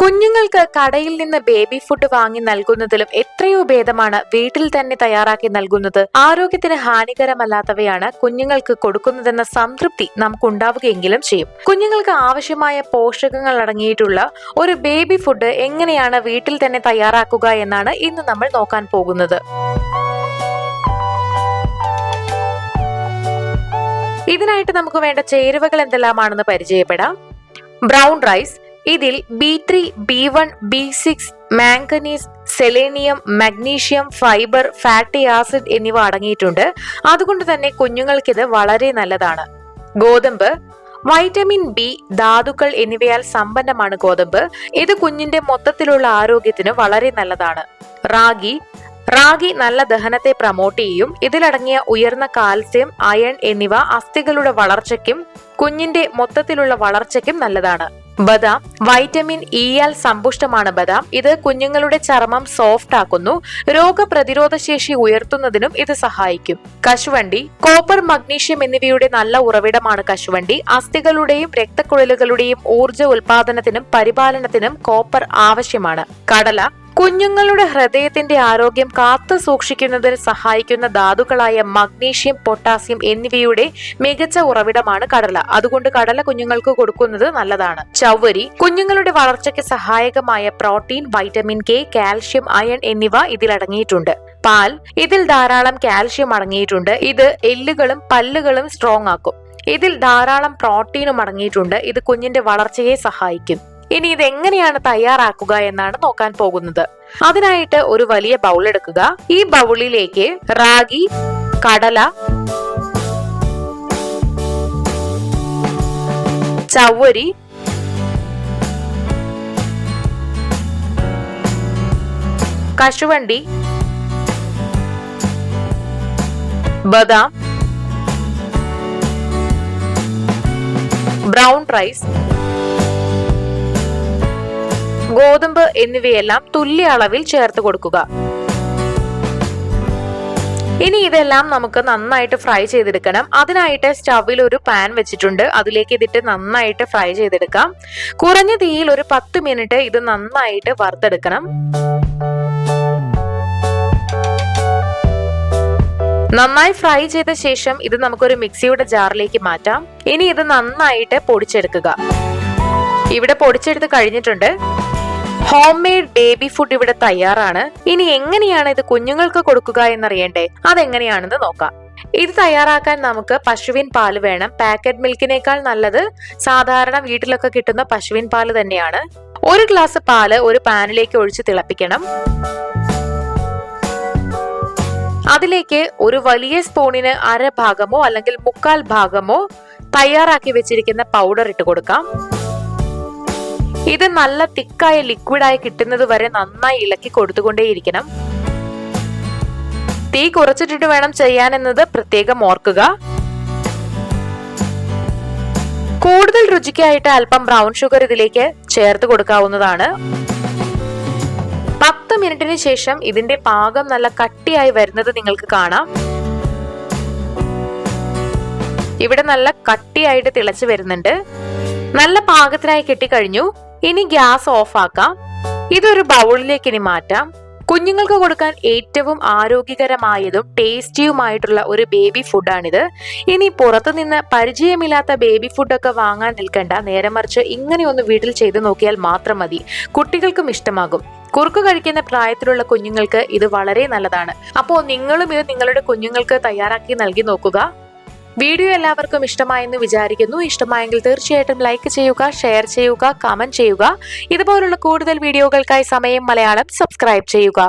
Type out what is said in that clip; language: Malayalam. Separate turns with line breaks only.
കുഞ്ഞുങ്ങൾക്ക് കടയിൽ നിന്ന് ബേബി ഫുഡ് വാങ്ങി നൽകുന്നതിലും എത്രയോ ഭേദമാണ് വീട്ടിൽ തന്നെ തയ്യാറാക്കി നൽകുന്നത്. ആരോഗ്യത്തിന് ഹാനികരമല്ലാത്തവയാണ് കുഞ്ഞുങ്ങൾക്ക് കൊടുക്കുന്നതെന്ന സംതൃപ്തി നമുക്കുണ്ടാവുകയെങ്കിലും ചെയ്യും. കുഞ്ഞുങ്ങൾക്ക് ആവശ്യമായ പോഷകങ്ങൾ അടങ്ങിയിട്ടുള്ള ഒരു ബേബി ഫുഡ് എങ്ങനെയാണ് വീട്ടിൽ തന്നെ തയ്യാറാക്കുക എന്നാണ് ഇന്ന് നമ്മൾ നോക്കാൻ പോകുന്നത്. ഇതിനായിട്ട് നമുക്ക് വേണ്ട ചേരുവകൾ എന്തെല്ലാമാണെന്ന് പരിചയപ്പെടാം. Brown rice. ഇതിൽ B3, B1, B6, manganese, selenium, magnesium, fibre, fatty acid എന്നിവ അടങ്ങിയിട്ടുണ്ട്. അതുകൊണ്ട് തന്നെ കുഞ്ഞുങ്ങൾക്കിത് വളരെ നല്ലതാണ്. ഗോതമ്പ്. വൈറ്റമിൻ ബി, ധാതുക്കൾ എന്നിവയാൽ സമ്പന്നമാണ് ഗോതമ്പ്. ഇത് കുഞ്ഞിന്റെ മൊത്തത്തിലുള്ള ആരോഗ്യത്തിന് വളരെ നല്ലതാണ്. റാഗി നല്ല ദഹനത്തെ പ്രൊമോട്ട് ചെയ്യും. ഇതിലടങ്ങിയ ഉയർന്ന കാൽസ്യം, അയൺ എന്നിവ അസ്ഥികളുടെ വളർച്ചയ്ക്കും കുഞ്ഞിന്റെ മൊത്തത്തിലുള്ള വളർച്ചയ്ക്കും നല്ലതാണ്. ബദാം. വൈറ്റമിൻ ഇയാൽ സമ്പുഷ്ടമാണ് ബദാം. ഇത് കുഞ്ഞുങ്ങളുടെ ചർമ്മം സോഫ്റ്റ് ആക്കുന്നു. രോഗപ്രതിരോധ ശേഷി ഉയർത്തുന്നതിനും ഇത് സഹായിക്കും. കശുവണ്ടി. കോപ്പർ, മഗ്നീഷ്യം എന്നിവയുടെ നല്ല ഉറവിടമാണ് കശുവണ്ടി. അസ്ഥികളുടെയും രക്തക്കുഴലുകളുടെയും ഊർജ്ജ ഉൽപാദനത്തിനും പരിപാലനത്തിനും കോപ്പർ ആവശ്യമാണ്. കടല. കുഞ്ഞുങ്ങളുടെ ഹൃദയത്തിന്റെ ആരോഗ്യം കാത്തു സൂക്ഷിക്കുന്നതിന് സഹായിക്കുന്ന ധാതുക്കളായ മഗ്നീഷ്യം, പൊട്ടാസ്യം എന്നിവയുടെ മികച്ച ഉറവിടമാണ് കടല. അതുകൊണ്ട് കടല കുഞ്ഞുങ്ങൾക്ക് കൊടുക്കുന്നത് നല്ലതാണ്. ചവ്വരി. കുഞ്ഞുങ്ങളുടെ വളർച്ചയ്ക്ക് സഹായകമായ protein, vitamin K, calcium, iron എന്നിവ ഇതിലടങ്ങിയിട്ടുണ്ട്. പാൽ. ഇതിൽ ധാരാളം കാൽഷ്യം അടങ്ങിയിട്ടുണ്ട്. ഇത് എല്ലുകളും പല്ലുകളും സ്ട്രോങ് ആക്കും. ഇതിൽ ധാരാളം പ്രോട്ടീനും അടങ്ങിയിട്ടുണ്ട്. ഇത് കുഞ്ഞിന്റെ വളർച്ചയെ സഹായിക്കും. ഇനി ഇതെങ്ങനെയാണ് തയ്യാറാക്കുക എന്നാണ് നോക്കാൻ പോകുന്നത്. അതിനായിട്ട് ഒരു വലിയ ബൗൾ എടുക്കുക. ഈ ബൗളിലേക്ക് റാഗി, കടല, ചവ്വരി, കശുവണ്ടി, ബദാം, ബ്രൗൺ റൈസ്, ഗോതമ്പ് എന്നിവയെല്ലാം തുല്യ അളവിൽ ചേർത്ത് കൊടുക്കുക. ഇനി ഇതെല്ലാം നമുക്ക് നന്നായിട്ട് ഫ്രൈ ചെയ്തെടുക്കണം. അതിനായിട്ട് സ്റ്റവിൽ ഒരു പാൻ വെച്ചിട്ടുണ്ട്. അതിലേക്ക് ഇതിട്ട് നന്നായിട്ട് ഫ്രൈ ചെയ്തെടുക്കാം. കുറഞ്ഞ തീയിൽ ഒരു 10 മിനിറ്റ് ഇത് നന്നായിട്ട് വറുത്തെടുക്കണം. നന്നായി ഫ്രൈ ചെയ്ത ശേഷം ഇത് നമുക്കൊരു മിക്സിയുടെ ജാറിലേക്ക് മാറ്റാം. ഇനി ഇത് നന്നായിട്ട് പൊടിച്ചെടുക്കുക. ഇവിടെ പൊടിച്ചെടുത്ത് കഴിഞ്ഞിട്ടുണ്ട്. ഹോം മെയ്ഡ് ബേബി ഫുഡ് ഇവിടെ തയ്യാറാണ്. ഇനി എങ്ങനെയാണ് ഇത് കുഞ്ഞുങ്ങൾക്ക് കൊടുക്കുക എന്നറിയണ്ടേ? അതെങ്ങനെയാണെന്ന് നോക്കാം. ഇത് തയ്യാറാക്കാൻ നമുക്ക് പശുവിൻ പാല് വേണം. പാക്കറ്റ് മിൽക്കിനേക്കാൾ നല്ലത് സാധാരണ വീട്ടിലൊക്കെ കിട്ടുന്ന പശുവിൻ പാല് തന്നെയാണ്. 1 ഗ്ലാസ് പാല് ഒരു പാനിലേക്ക് ഒഴിച്ച് തിളപ്പിക്കണം. അതിലേക്ക് ഒരു വലിയ സ്പൂണിന് 1/2 ഭാഗമോ അല്ലെങ്കിൽ 1/4 ഭാഗമോ തയ്യാറാക്കി വെച്ചിരിക്കുന്ന പൗഡർ ഇട്ട് കൊടുക്കാം. ഇത് നല്ല തിക്കായ ലിക്വിഡായി കിട്ടുന്നത് വരെ നന്നായി ഇളക്കി കൊടുത്തുകൊണ്ടേയിരിക്കണം. തീ കുറച്ചിട്ടിട്ട് വേണം ചെയ്യാൻ എന്നത് പ്രത്യേകം ഓർക്കുക. കൂടുതൽ രുചിക്കായിട്ട് അല്പം ബ്രൗൺ ഷുഗർ ഇതിലേക്ക് ചേർത്ത് കൊടുക്കാവുന്നതാണ്. 10 മിനിറ്റിന് ശേഷം ഇതിന്റെ പാകം നല്ല കട്ടിയായി വരുന്നത് നിങ്ങൾക്ക് കാണാം. ഇവിടെ നല്ല കട്ടിയായിട്ട് തിളച്ചു വരുന്നുണ്ട്. നല്ല പാകത്തിനായി കിട്ടിക്കഴിഞ്ഞു. ഇനി ഗ്യാസ് ഓഫ് ആക്കാം. ഇതൊരു ബൗളിലേക്ക് ഇനി മാറ്റാം. കുഞ്ഞുങ്ങൾക്ക് കൊടുക്കാൻ ഏറ്റവും ആരോഗ്യകരമായതും ടേസ്റ്റിയുമായിട്ടുള്ള ഒരു ബേബി ഫുഡാണിത്. ഇനി പുറത്തുനിന്ന് പരിചയമില്ലാത്ത ബേബി ഫുഡൊക്കെ വാങ്ങാൻ നിൽക്കണ്ട. നേരെ മറിച്ച് ഇങ്ങനെ ഒന്ന് വീട്ടിൽ ചെയ്ത് നോക്കിയാൽ മാത്രം മതി. കുട്ടികൾക്കും ഇഷ്ടമാകും. കുറുക്ക് കഴിക്കുന്ന പ്രായത്തിലുള്ള കുഞ്ഞുങ്ങൾക്ക് ഇത് വളരെ നല്ലതാണ്. അപ്പോൾ നിങ്ങളും ഇത് നിങ്ങളുടെ കുഞ്ഞുങ്ങൾക്ക് തയ്യാറാക്കി നൽകി നോക്കുക. വീഡിയോ എല്ലാവർക്കും ഇഷ്ടമായെന്ന് വിചാരിക്കുന്നു. ഇഷ്ടമായെങ്കിൽ തീർച്ചയായിട്ടും ലൈക്ക് ചെയ്യുക, ഷെയർ ചെയ്യുക, കമന്റ് ചെയ്യുക. ഇതുപോലുള്ള കൂടുതൽ വീഡിയോകൾക്കായി സമയം മലയാളം സബ്സ്ക്രൈബ് ചെയ്യുക.